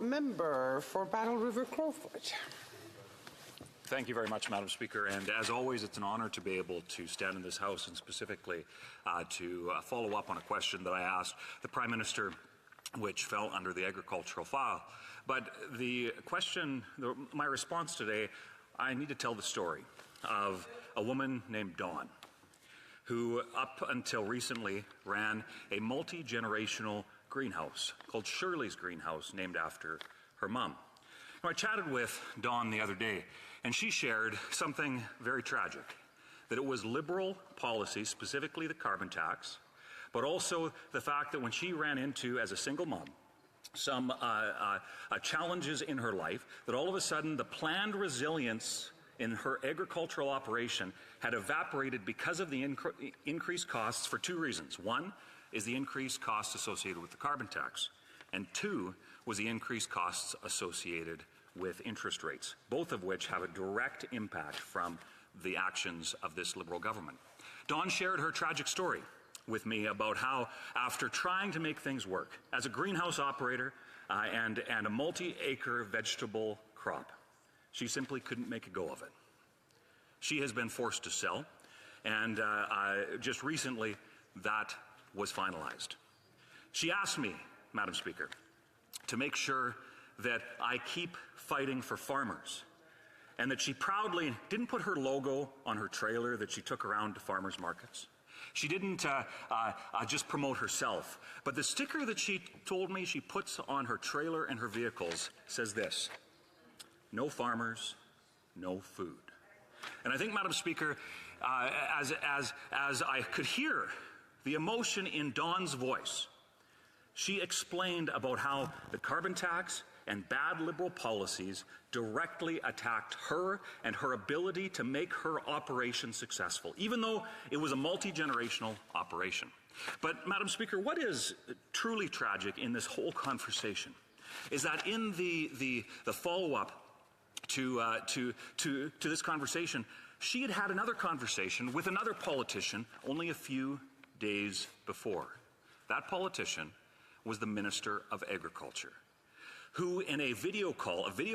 Member for Battle River Crowfoot. Thank you very much, Madam Speaker. And as always, it's an honor to be able to stand in this House and specifically to follow up on a question that I asked the Prime Minister, which fell under the agricultural file. But the question, my response today, I need to tell the story of a woman named Dawn, who up until recently ran a multi-generational greenhouse called Shirley's Greenhouse, named after her mom. Now, I chatted with Dawn the other day, and she shared something very tragic, that it was Liberal policy, specifically the carbon tax, but also the fact that when she ran into, as a single mom, some challenges in her life, that all of a sudden the planned resilience in her agricultural operation had evaporated because of the increased costs for two reasons. One is the increased costs associated with the carbon tax, and two was the increased costs associated with interest rates, both of which have a direct impact from the actions of this Liberal government. Dawn shared her tragic story with me about how, after trying to make things work as a greenhouse operator and a multi-acre vegetable crop, she simply couldn't make a go of it. She has been forced to sell, and just recently that was finalized. She asked me, Madam Speaker, to make sure that I keep fighting for farmers, and that she proudly didn't put her logo on her trailer that she took around to farmers markets. She didn't just promote herself, but the sticker that she told me she puts on her trailer and her vehicles says this: no farmers, no food. And I think, Madam Speaker, as I could hear the emotion in Dawn's voice, she explained about how the carbon tax and bad Liberal policies directly attacked her and her ability to make her operation successful, even though it was a multi-generational operation. But, Madam Speaker, what is truly tragic in this whole conversation is that in the follow-up to this conversation, she had had another conversation with another politician only a few days before. That politician was the Minister of Agriculture, who in a video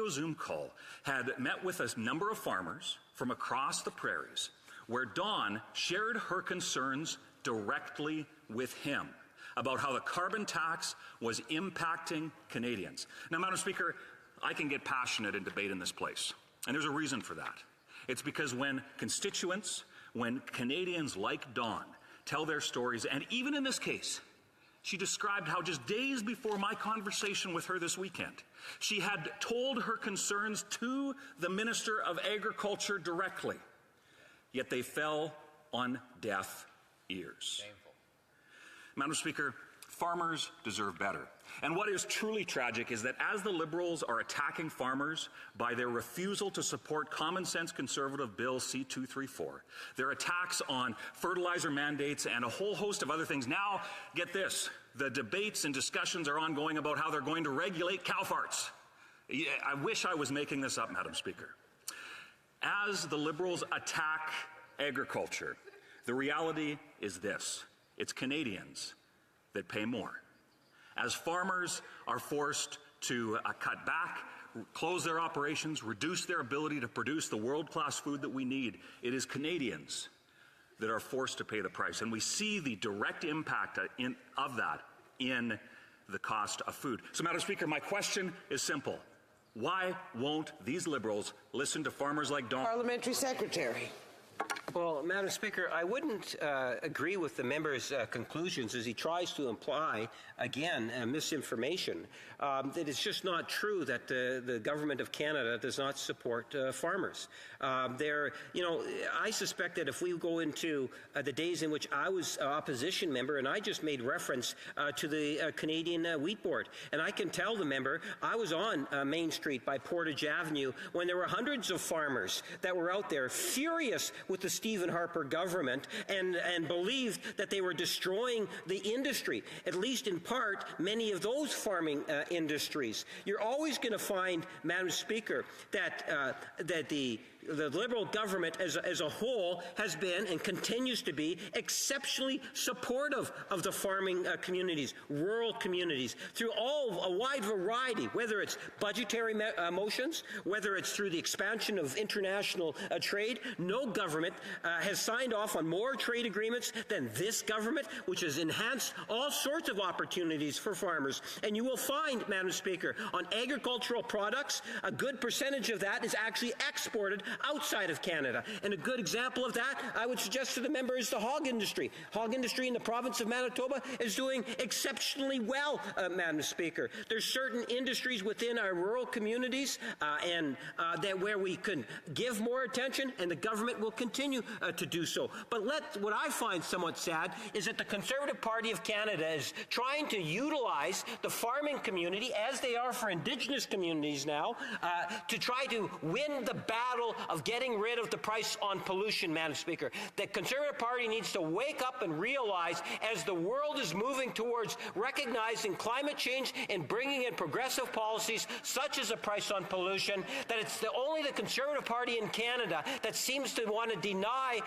Zoom call, had met with a number of farmers from across the prairies, where Dawn shared her concerns directly with him about how the carbon tax was impacting Canadians. Now, Madam Speaker, I can get passionate in debate in this place, and there's a reason for that. It's because when constituents, when Canadians like Dawn tell their stories, and even in this case, she described how just days before my conversation with her this weekend, she had told her concerns to the Minister of Agriculture directly, yet they fell on deaf ears. Shameful. Madam Speaker, farmers deserve better. And what is truly tragic is that as the Liberals are attacking farmers by their refusal to support common sense Conservative Bill C-234, their attacks on fertilizer mandates and a whole host of other things, now, get this, the debates and discussions are ongoing about how they're going to regulate cow farts. I wish I was making this up, Madam Speaker. As the Liberals attack agriculture, the reality is this: it's Canadians that pay more. As farmers are forced to cut back, close their operations, reduce their ability to produce the world-class food that we need, it is Canadians that are forced to pay the price. And we see the direct impact of that in the cost of food. So, Madam Speaker, my question is simple. Why won't these Liberals listen to farmers like Dawn? Parliamentary Secretary. Well, Madam Speaker, I wouldn't agree with the member's conclusions as he tries to imply, again, misinformation. That it's just not true that the Government of Canada does not support farmers. I suspect that if we go into the days in which I was opposition member, and I just made reference to the Canadian Wheat Board, and I can tell the member I was on Main Street by Portage Avenue when there were hundreds of farmers that were out there furious with the Stephen Harper government and believed that they were destroying the industry, at least in part, many of those farming industries. You're always going to find, Madam Speaker, that the the Liberal government as a whole has been and continues to be exceptionally supportive of the farming communities, rural communities, through a wide variety, whether it's budgetary motions, whether it's through the expansion of international trade. No government has signed off on more trade agreements than this government, which has enhanced all sorts of opportunities for farmers. And you will find, Madam Speaker, on agricultural products, a good percentage of that is actually exported outside of Canada. And a good example of that, I would suggest to the member, is the hog industry. Hog industry in the province of Manitoba is doing exceptionally well, Madam Speaker. There's certain industries within our rural communities that where we can give more attention, and the government will continue to do so. But what I find somewhat sad is that the Conservative Party of Canada is trying to utilize the farming community, as they are for Indigenous communities now, to try to win the battle of getting rid of the price on pollution, Madam Speaker. The Conservative Party needs to wake up and realize, as the world is moving towards recognizing climate change and bringing in progressive policies such as a price on pollution, that it's only the Conservative Party in Canada that seems to want to deny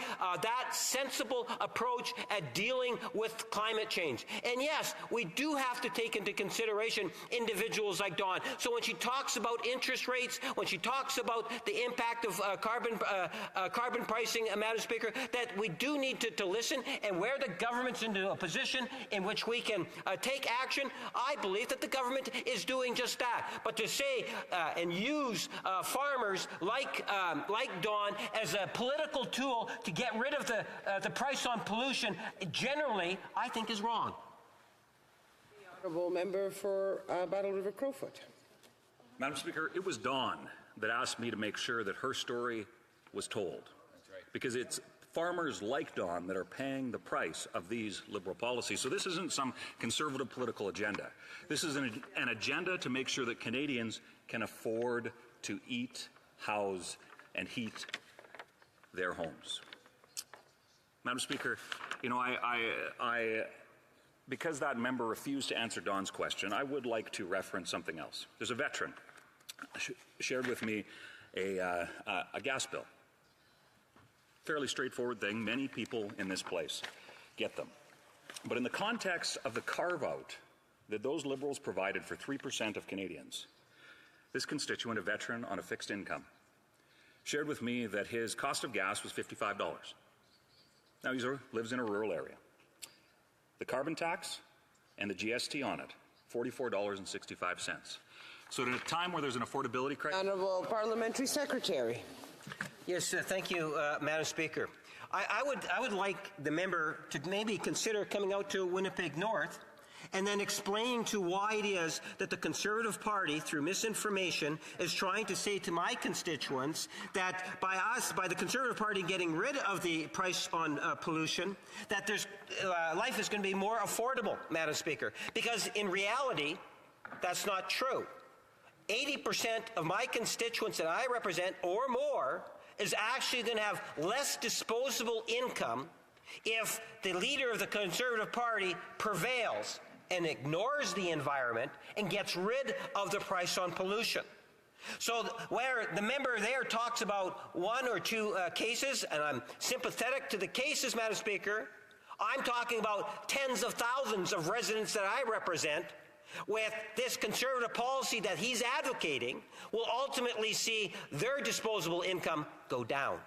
that sensible approach at dealing with climate change. And yes, we do have to take into consideration individuals like Dawn. So when she talks about interest rates, when she talks about the impact of carbon pricing, Madam Speaker, that we do need to listen, and where the government's into a position in which we can take action, I believe that the government is doing just that. But to say and use farmers like Dawn as a political tool to get rid of the price on pollution, generally, I think is wrong. The honourable member for Battle River Crowfoot. Madam Speaker, it was Dawn that asked me to make sure that her story was told. That's right. Because it's farmers like Dawn that are paying the price of these Liberal policies. So this isn't some Conservative political agenda. This is an agenda to make sure that Canadians can afford to eat, house, and heat their homes. Madam Speaker, you know, because that member refused to answer Dawn's question, I would like to reference something else. There's a veteran shared with me a gas bill. Fairly straightforward thing. Many people in this place get them. But in the context of the carve-out that those Liberals provided for 3% of Canadians, this constituent, a veteran on a fixed income, shared with me that his cost of gas was $55. Now, he lives in a rural area. The carbon tax and the GST on it, $44.65. So at a time where there's an affordability crisis... Honourable Parliamentary Secretary. Yes, thank you, Madam Speaker. I would like the member to maybe consider coming out to Winnipeg North and then explaining to why it is that the Conservative Party, through misinformation, is trying to say to my constituents that by the Conservative Party getting rid of the price on pollution, that life is going to be more affordable, Madam Speaker. Because in reality, that's not true. 80% of my constituents that I represent, or more, is actually going to have less disposable income if the leader of the Conservative Party prevails and ignores the environment and gets rid of the price on pollution. So where the member there talks about one or two cases, and I'm sympathetic to the cases, Madam Speaker, I'm talking about tens of thousands of residents that I represent with this Conservative policy that he's advocating will ultimately see their disposable income go down.